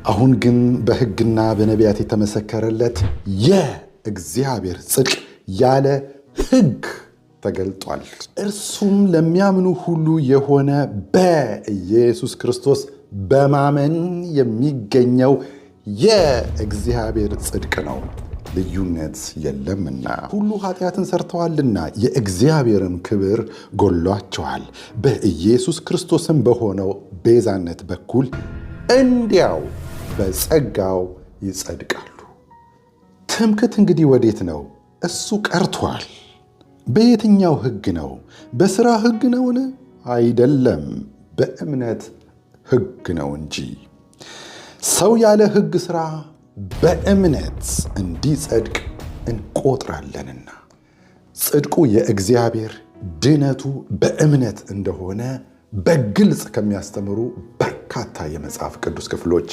አሁን ግን በሕግና በነቢያት የተመሰከረለት የእግዚአብሔር ጽድቅ ያለ ሕግ ተገልጧል። እርሱም ለሚያምኑ ሁሉ የሆነ በኢየሱስ ክርስቶስ በማመን የሚገኘው የእግዚአብሔር ጽድቅ ነው፣ ልዩነት የለምና። ሁሉ ኃጢአትን ሰርተዋልና የእግዚአብሔርም ክብር ጎሏቸዋል። በኢየሱስ ክርስቶስም በሆነው ቤዛነት በኩል እንዲያው በጸጋው ይጸድቃሉ። ትምክህት እንግዲህ ወዴት ነው? እሱ ቀርቷል። በየትኛው ሕግ ነው? በሥራ ሕግ ነውን? አይደለም፣ በእምነት ሕግ ነው እንጂ። ሰው ያለ ሕግ ሥራ በእምነት እንዲጸድቅ እንቆጥራለንና። ጽድቁ የእግዚአብሔር ድነቱ በእምነት እንደሆነ በግልጽ ከሚያስተምሩ በርካታ የመጽሐፍ ቅዱስ ክፍሎች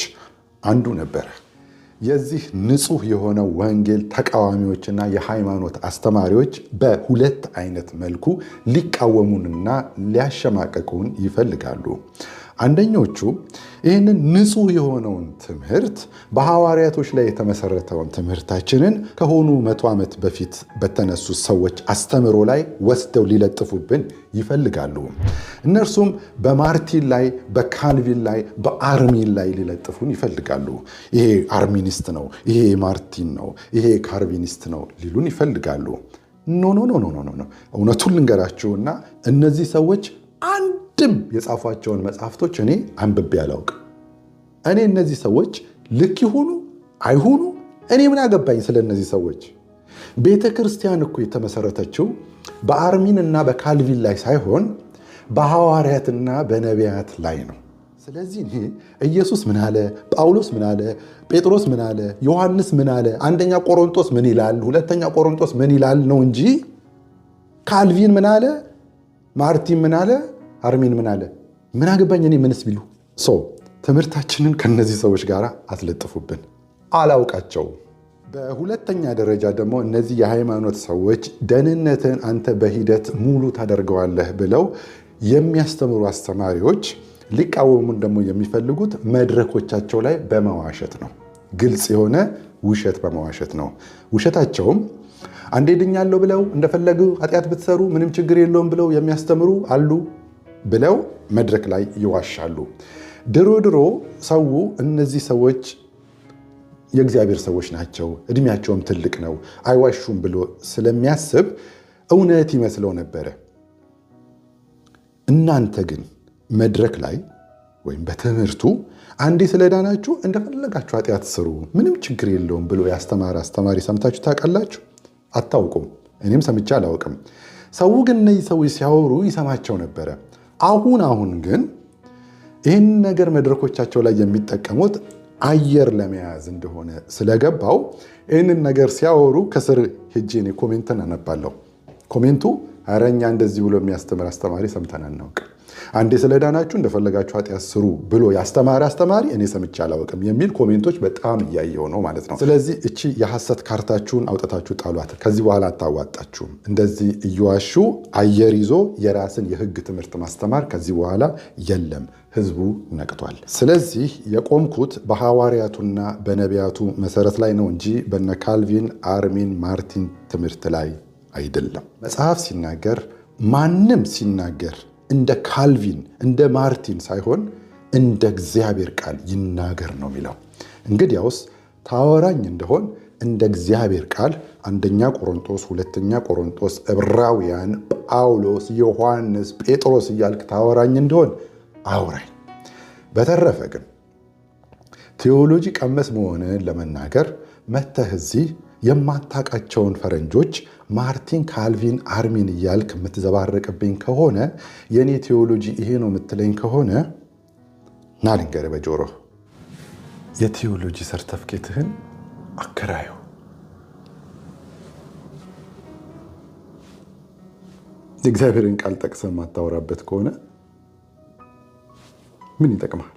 አንዱ ነበረ። የዚህ ንጹሕ የሆነው ወንጌል ተቃዋሚዎችና የሃይማኖት አስተማሪዎች በሁለት አይነት መልኩ ሊቃወሙንና ሊያሸማቀቁን ይፈልጋሉ። አንደኞቹ ይህንን ንጹሕ የሆነውን ትምህርት በሐዋርያቶች ላይ የተመሰረተውን ትምህርታችንን ከሆኑ 100 ዓመት በፊት በተነሱ ሰዎች አስተምሮ ላይ ወስደው ሊለጥፉብን ይፈልጋሉ። እነርሱም በማርቲን ላይ፣ በካልቪን ላይ፣ በአርሚን ላይ ሊለጥፉን ይፈልጋሉ። ይሄ አርሚኒስት ነው፣ ይሄ ማርቲን ነው፣ ይሄ ካልቪኒስት ነው ሊሉን ይፈልጋሉ። ኖ ኖ ኖ ኖ ኖ። እውነቱን ልንገራችሁና እነዚህ ሰዎች አንድም የጻፏቸውን መጽሐፍቶች እኔ አንብቤ አላውቅም። እኔ እነዚህ ሰዎች ልክ ይሁኑ አይሁኑ እኔ ምን አገባኝ ስለ እነዚህ ሰዎች። ቤተ ክርስቲያን እኮ የተመሰረተችው በአርሚን እና በካልቪን ላይ ሳይሆን በሐዋርያትና በነቢያት ላይ ነው። ስለዚህ ኢየሱስ ምን አለ፣ ጳውሎስ ምን አለ፣ ጴጥሮስ ምን አለ፣ ዮሐንስ ምን አለ፣ አንደኛ ቆሮንቶስ ምን ይላል፣ ሁለተኛ ቆሮንቶስ ምን ይላል ነው እንጂ ካልቪን ምን አለ፣ ማርቲን ምን አለ፣ አርሚን ምን አለ ምን አገባኝ እኔ ምንስ ቢሉ። ትምህርታችንን ከነዚህ ሰዎች ጋር አትለጥፉብን፣ አላውቃቸው። በሁለተኛ ደረጃ ደግሞ እነዚህ የሃይማኖት ሰዎች ደህንነትን አንተ በሂደት ሙሉ ታደርገዋለህ ብለው የሚያስተምሩ አስተማሪዎች ሊቃወሙን ደግሞ የሚፈልጉት መድረኮቻቸው ላይ በመዋሸት ነው። ግልጽ የሆነ ውሸት በመዋሸት ነው። ውሸታቸውም አንዴ ድኛለሁ ብለው እንደፈለጉ ኃጢአት ብትሰሩ ምንም ችግር የለውም ብለው የሚያስተምሩ አሉ ብለው መድረክ ላይ ይዋሻሉ። ድሮ ሰው እነዚህ ሰዎች የእግዚአብሔር ሰዎች ናቸው፣ እድሜያቸውም ትልቅ ነው፣ አይዋሹም ብሎ ስለሚያስብ እውነት ይመስለው ነበረ። እናንተ ግን መድረክ ላይ ወይም በትምህርቱ አንዴ ስለዳናችሁ እንደፈለጋችሁ ኃጢአት ስሩ ምንም ችግር የለውም ብሎ ያስተማረ አስተማሪ ሰምታችሁ ታውቃላችሁ? አታውቁም። እኔም ሰምቼ አላውቅም። ሰው ግን እነዚህ ሰዎች ሲያወሩ ይሰማቸው ነበረ። አሁን ግን ይህን ነገር መድረኮቻቸው ላይ የሚጠቀሙት አየር ለመያዝ እንደሆነ ስለገባው ይህንን ነገር ሲያወሩ ከስር ሄጄ እኔ ኮሜንትን አነባለሁ። ኮሜንቱ ኧረ እኛ እንደዚህ ብሎ የሚያስተምር አስተማሪ ሰምተን አናውቅም፣ አንዴ ስለዳናችሁ እንደፈለጋችሁ ኃጢአት ስሩ ብሎ ያስተማረ አስተማሪ እኔ ሰምቼ አላውቅም የሚል ኮሜንቶች በጣም እያየው ነው ማለት ነው። ስለዚህ እቺ የሐሰት ካርታችሁን አውጥታችሁ ጣሏት። ከዚህ በኋላ አታዋጣችሁም። እንደዚህ እየዋሹ አየር ይዞ የራስን የሕግ ትምህርት ማስተማር ከዚህ በኋላ የለም። ህዝቡ ነቅቷል። ስለዚህ የቆምኩት በሐዋርያቱና በነቢያቱ መሰረት ላይ ነው እንጂ በነ ካልቪን፣ አርሚን፣ ማርቲን ትምህርት ላይ አይደለም። መጽሐፍ ሲናገር ማንም ሲናገር እንደ ካልቪን እንደ ማርቲን ሳይሆን እንደ እግዚአብሔር ቃል ይናገር ነው የሚለው። እንግዲያውስ ታወራኝ እንደሆን እንደ እግዚአብሔር ቃል አንደኛ ቆሮንቶስ፣ ሁለተኛ ቆሮንቶስ፣ ዕብራውያን፣ ጳውሎስ፣ ዮሐንስ፣ ጴጥሮስ እያልክ ታወራኝ እንደሆን አውራኝ። በተረፈ ግን ቴዎሎጂ ቀመስ መሆንን ለመናገር መተህ እዚህ የማታውቃቸውን ፈረንጆች ማርቲን፣ ካልቪን፣ አርሚን እያልክ የምትዘባረቅብኝ ከሆነ የኔ ቴዎሎጂ ይሄ ነው የምትለኝ ከሆነ ና ልንገርህ በጆሮህ የቴዎሎጂ ሰርተፍኬትህን አከራዩ። የእግዚአብሔርን ቃል ጠቅሰህ የማታወራበት ከሆነ ምን ይጠቅማል?